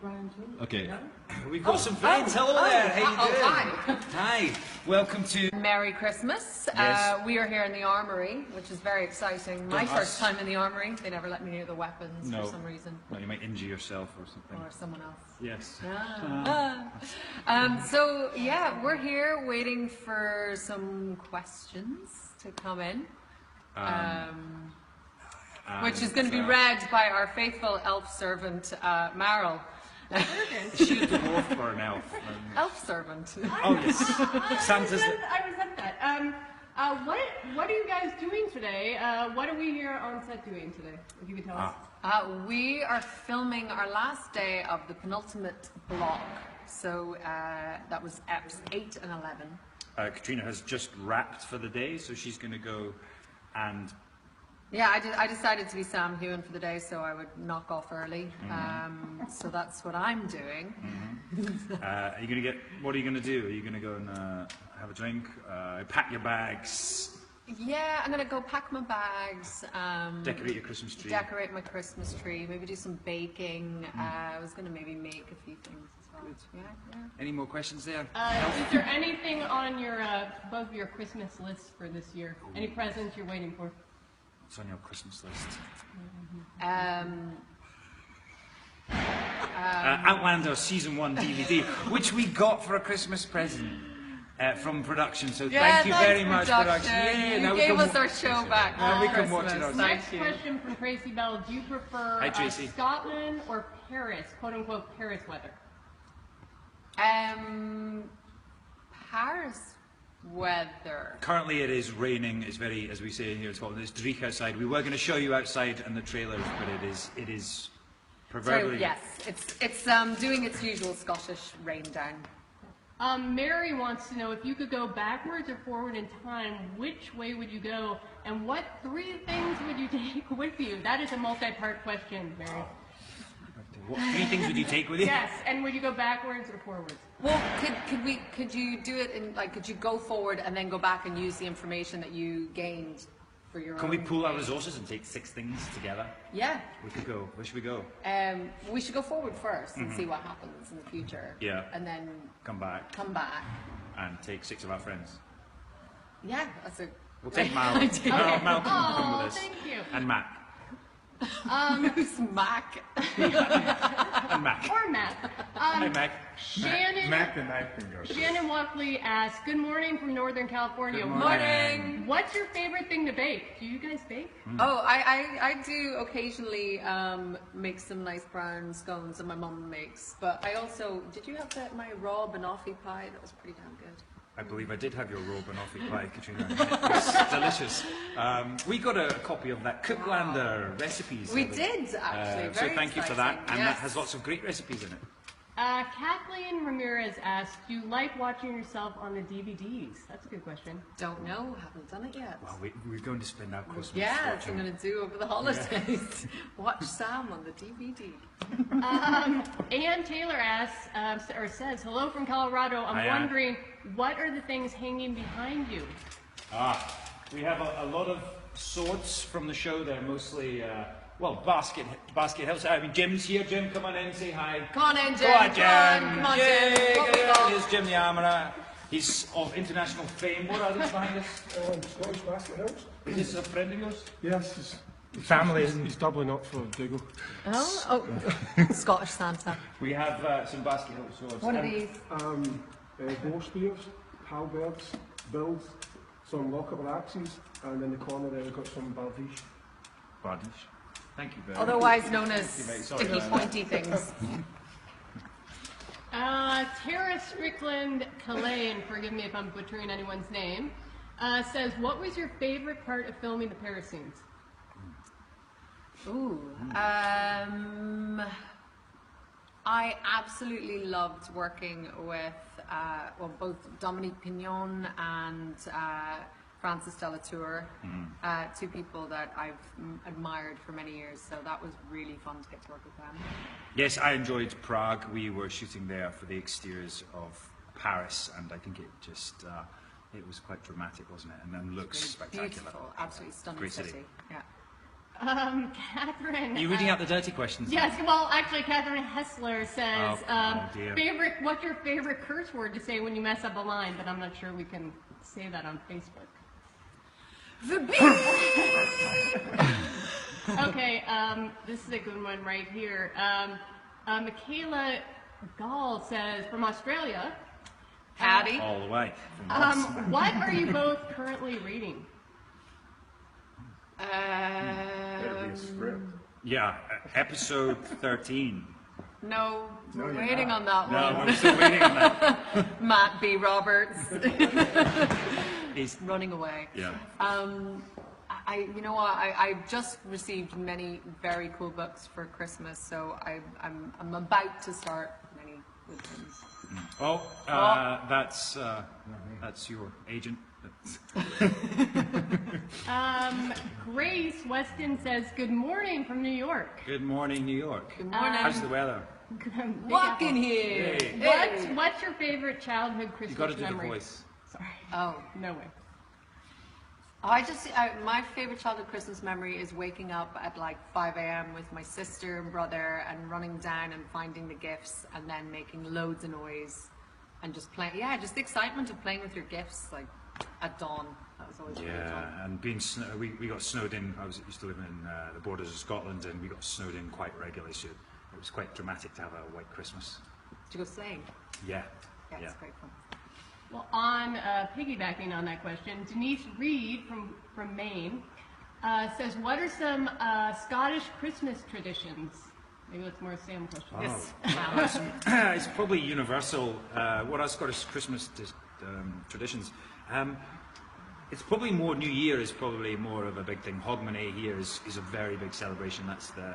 Brian too. Okay. Yeah? We've got some friends. Hello there. How you doing? Hi. Hi. Welcome to... Merry Christmas. Yes. We are here in the Armoury, which is very exciting. My first time in the Armoury. They never let me near the weapons for some reason. Well, you might injure yourself or something. Or someone else. Yes. So, yeah, we're here waiting for some questions to come in. Which is going to be read by our faithful elf servant, Meryl. Is she a dwarf or an elf? Elf servant. Oh, yes. Santa's... I resent that. What are you guys doing today? What are we here on set doing today? If you could tell us. We are filming our last day of the penultimate block. So that was eps 8 and 11. Caitriona has just wrapped for the day, so she's going to go and... Yeah, I decided to be Sam Heughan for the day, so I would knock off early. So that's what I'm doing. Are you going to get? What are you going to do? Are you going to go and have a drink? Pack your bags. Yeah, I'm going to go pack my bags. Decorate your Christmas tree. Decorate my Christmas tree. Maybe do some baking. I was going to maybe make a few things as well. Yeah. Any more questions there? Is there anything on your above your Christmas list for this year? Any presents you're waiting for? What's on your Christmas list? Outlander Season 1 DVD, which we got for a Christmas present from production. So thank you very much, production. Yeah, you gave us our show back. Now we can watch it on. Next question from Tracy Bell. Do you prefer Scotland or Paris, quote unquote, Paris weather? Paris weather. Currently it is raining. It's very, as we say here in Scotland, it's dreich outside. We were going to show you outside in the trailers, but it is proverbially... So, yes, it's doing its usual Scottish rain down. Mary wants to know if you could go backwards or forward in time, which way would you go, and what 3 things would you take with you? That is a multi-part question, Mary. What 3 things would you take with you? Yes, and would you go backwards or forwards? Well, could you do it in, like, could you go forward and then go back and use the information that you gained for your own? Can we pool our resources and take 6 things together? Yeah. We could go. Where should we go? We should go forward first and see what happens in the future. Yeah. And then come back. And take 6 of our friends. Yeah, that's a... We'll take Mal. Mal can come with us. Thank you. And Mac. Who's Mac? And Mac. Or Mac. Hi, Mac. Shannon. Mac the Knife Finger. Shannon Walkley asks, good morning from Northern California. Good morning. What's your favorite thing to bake? Do you guys bake? Oh, I do occasionally make some nice brown scones that my mum makes. But I also, did you have my raw banoffee pie? That was pretty damn good. I believe I did have your raw banoffee pie, Caitriona. It was delicious. We got a copy of that Cooklander recipes. We did, actually. So thank you for that. And that Yes. has lots of great recipes in it. Kathleen Ramirez asks, do you like watching yourself on the DVDs? That's a good question. Don't know, haven't done it yet. Well, we're going to spend our Christmas That's what watching. I'm going to do over the holidays. Watch Sam on the DVD. Ann Taylor asks, or says, hello from Colorado. I'm wondering, what are the things hanging behind you? We have a lot of swords from the show. They're mostly, well, basket hills. I mean, Jim's here. Jim, come on in, say hi. Come on in, Jim. Go on, Jim. Come on, Yay, Jim. What we got? Here's Jim the Armourer. He's of international fame. What are these behind us? Scottish Basket House? Is this a friend of yours? Yes, his Family. He's doubling up for Dougal. Oh, Scottish Santa. We have some basket hill swords. What are these? Boar spears, halberds, bills, some lockable axes, and in the corner there we've got some bardiche. Bardiche. Thank you very much. Otherwise known as Sorry sticky, about pointy things. Tara Strickland Calais, and forgive me if I'm butchering anyone's name, says, what was your favorite part of filming the Paris scenes? Ooh. I absolutely loved working with well, both Dominique Pignon and Francis Delatour, 2 people that I've admired for many years, so that was really fun to get to work with them. Yes, I enjoyed Prague. We were shooting there for the exteriors of Paris, and I think it just, it was quite dramatic, wasn't it? And then looks spectacular. Beautiful, absolutely stunning Great city. Yeah. Catherine. Are you reading out the dirty questions? Yes, well, actually, Catherine Hessler says, dear. what's your favorite curse word to say when you mess up a line? But I'm not sure we can say that on Facebook. Okay, this is a good one right here. Michaela Gall says, from Australia. Howdy. All the way. What are you both currently reading? Better be a script. Yeah, episode 13. No, we're you're waiting not. on that No, one. I'm still waiting on that. Matt B. Roberts He's, running away. yeah. You know what? I just received many very cool books for Christmas, so I'm about to start many good ones. Oh, that's your agent. Grace Weston says, good morning from New York. Good morning, New York. Good morning. How's the weather? Walk in here. Hey. Hey. What's your favorite childhood You got to Christmas do the memory? voice. Sorry. Oh. No way. My favorite childhood Christmas memory is waking up at like 5 a.m. with my sister and brother and running down and finding the gifts and then making loads of noise and just playing. Yeah, just the excitement of playing with your gifts like at dawn. That was always really fun. Yeah, and being we got snowed in. Used to live in the borders of Scotland, and we got snowed in quite regularly. So it was quite dramatic to have a white Christmas. Did you go sleighing? Yeah. Yeah, it's great fun. Well, on piggybacking on that question, Denise Reed from Maine says, what are some Scottish Christmas traditions? Maybe that's more a Sam question. Yes. It's probably universal. What are Scottish Christmas traditions? It's probably more. New Year is probably more of a big thing. Hogmanay here is a very big celebration. That's the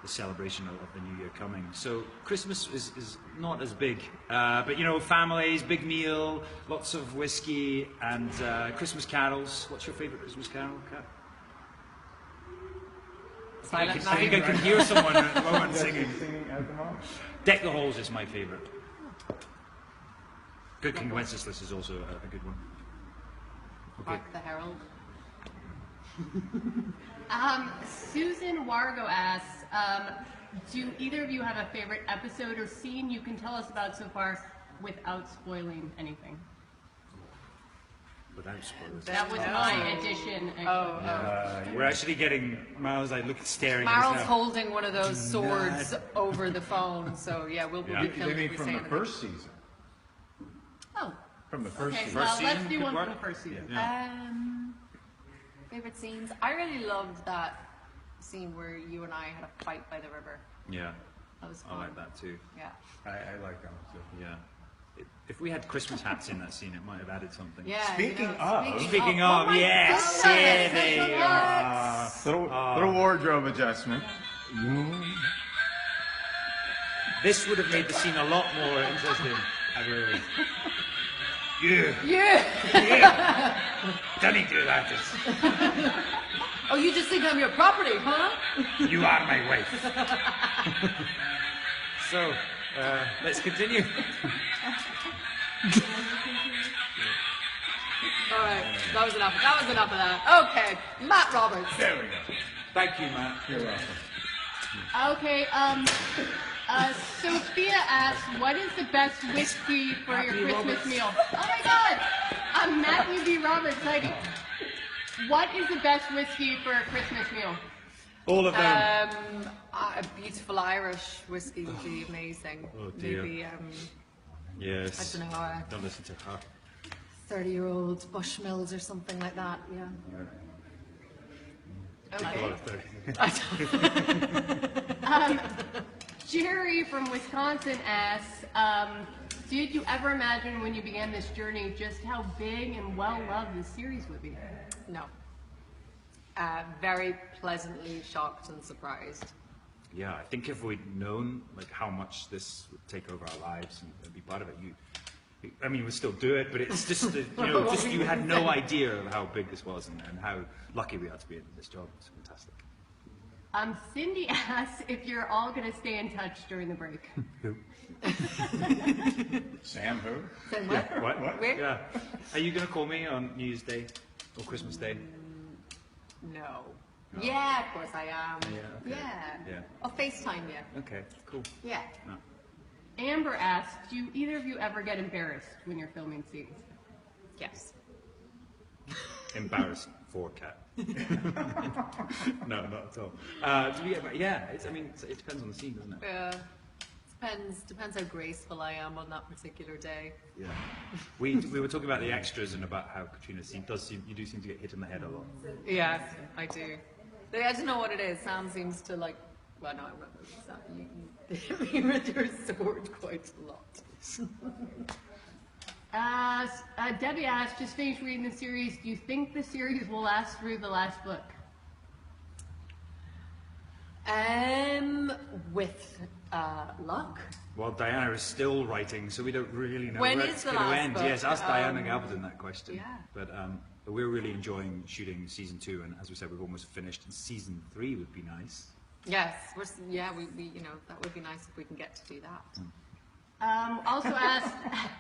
celebration of the new year coming. So Christmas is not as big, but you know, families, big meal, lots of whiskey, and Christmas carols. What's your favourite Christmas carol, Kat? Silent I think I Night. can hear someone at the moment singing. Singing at the moment. Deck the Halls is my favourite. Good King Wenceslas is also a good one. Okay. Hark the Herald. Susan Wargo asks, do either of you have a favorite episode or scene you can tell us about so far without spoiling anything? Without spoilers. That was my addition. We're actually getting Miles. I look staring. Maryl's at us now. holding one of those swords over the phone, so yeah, we'll be Yeah. killed They if mean we from say the anything. first season. Oh, From the first okay. season. Well, First let's season do could one work. from the first season. Yeah. Favorite scenes? I really loved that scene where you and I had a fight by the river. Yeah, That was I fun. like that too. Yeah. I like that too. Yeah. If we had Christmas hats in that scene, it might have added something. Yeah. Speaking you know, of- Speaking oh of, my yes, goodness, yeah, they Little wardrobe adjustment. This would have made the scene a lot more interesting. Yeah, Yeah. don't need to do that. Oh, you just think I'm your property, huh? You are my wife. So, let's continue. All right, that was enough. That was enough of that. Okay, Matt Roberts. There we go. Thank you, Matt. You're welcome. Okay. Sophia asks, what is the best whiskey for your Christmas meal? Oh my God! Matthew B. Roberts. Like, what is the best whiskey for a Christmas meal? All of them. A beautiful Irish whiskey would be amazing. Oh, dear. Maybe Yes. I don't know, Don't listen to her. 30-year-old Bushmills or something like that. Yeah. Okay. Jerry from Wisconsin asks, did you ever imagine when you began this journey just how big and well-loved this series would be? No. Very pleasantly shocked and surprised. Yeah, I think if we'd known like how much this would take over our lives and be part of it, we'd still do it, but it's just, you had no idea of how big this was and how lucky we are to be in this job. It's fantastic. Cindy asks if you're all going to stay in touch during the break. Who? Sam who? Say what? What? Where? Yeah. Are you going to call me on New Year's Day or Christmas Day? No. No. Yeah, of course I am. Yeah, okay. Yeah. I'll FaceTime you. Okay, cool. Yeah. No. Amber asks, do either of you ever get embarrassed when you're filming scenes? Yes. Embarrassed for Cat. No, not at all. It depends on the scene, doesn't it? Depends how graceful I am on that particular day. Yeah. We were talking about the extras and about how Caitriona you do seem to get hit in the head a lot. Yes, I do. I don't know what it is. Sam seems to like. Well, no, I remember. Sam, you hit me with your sword quite a lot. Debbie asked, just finished reading the series. Do you think the series will last through the last book? With luck. Well, Diana is still writing, so we don't really know When where is it's the going to last end. book? Yes, ask Diana Galvin that question. Yeah. But we're really enjoying shooting season 2, and as we said, we've almost finished. And season 3 would be nice. Yes, we that would be nice if we can get to do that. Also asked,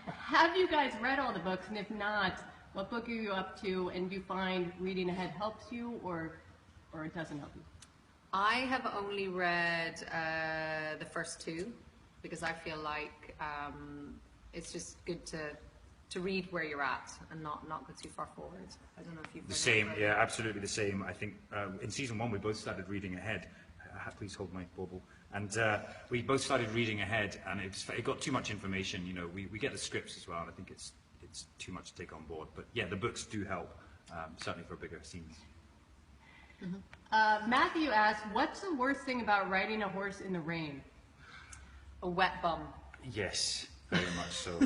have you guys read all the books? And if not, what book are you up to? And do you find reading ahead helps you, or it doesn't help you? I have only read the first 2 because I feel like it's just good to read where you're at and not go too far forward. I don't know if you've read The same, it. yeah, absolutely the same. I think in season 1 we both started reading ahead. Please hold my bauble. And we both started reading ahead, and it got too much information. You know, we get the scripts as well, and I think it's too much to take on board. But yeah, the books do help, certainly for bigger scenes. Matthew asked, what's the worst thing about riding a horse in the rain? A wet bum. Yes, very much so.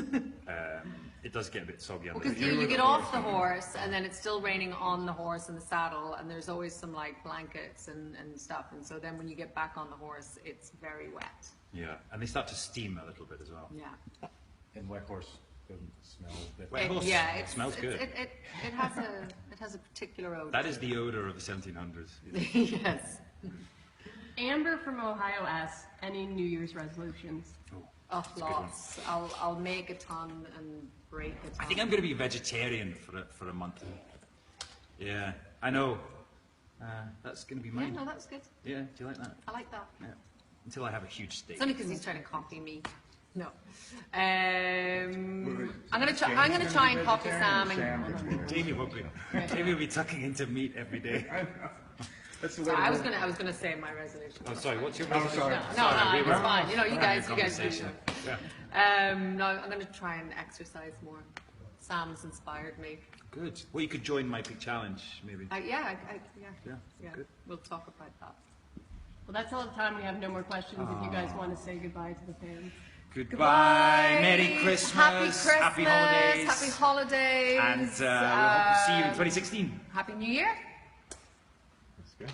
It does get a bit soggy under Because the you get off the horse and then it's still raining on the horse in the saddle, and there's always some like blankets and stuff, and so then when you get back on the horse it's very wet. Yeah, and they start to steam a little bit as well. Yeah. And wet horse doesn't smell good. Wet horse it smells good. It has a particular odor. That is the odor of the 1700s. Yes. Amber from Ohio asks, any New Year's resolutions? Oh, a good one. lots. I'll make a ton and break a ton. I think I'm going to be vegetarian for a month. Yeah, I know. That's going to be Yeah, mine. no, that's good. Yeah, do you like that? I like that. Yeah. Until I have a huge steak. It's only because he's trying to copy me. No. I'm gonna try and copy Sam. And, Jamie will be tucking into meat every day. That's the so way I to was go. gonna say my resolution. Oh, sorry. What's your Oh, resolution? sorry. No, we it's fine. You know, you guys do conversation. it. Yeah. No, I'm gonna try and exercise more. Sam's inspired me. Good. Well, you could join my big challenge, maybe. Yeah. Good. We'll talk about that. Well, that's all the time. We have no more questions if you guys want to say goodbye to the fans. Goodbye. Merry Christmas. Happy Christmas. Happy holidays. Happy holidays. And we'll hope to see you in 2016. Happy New Year. That's good.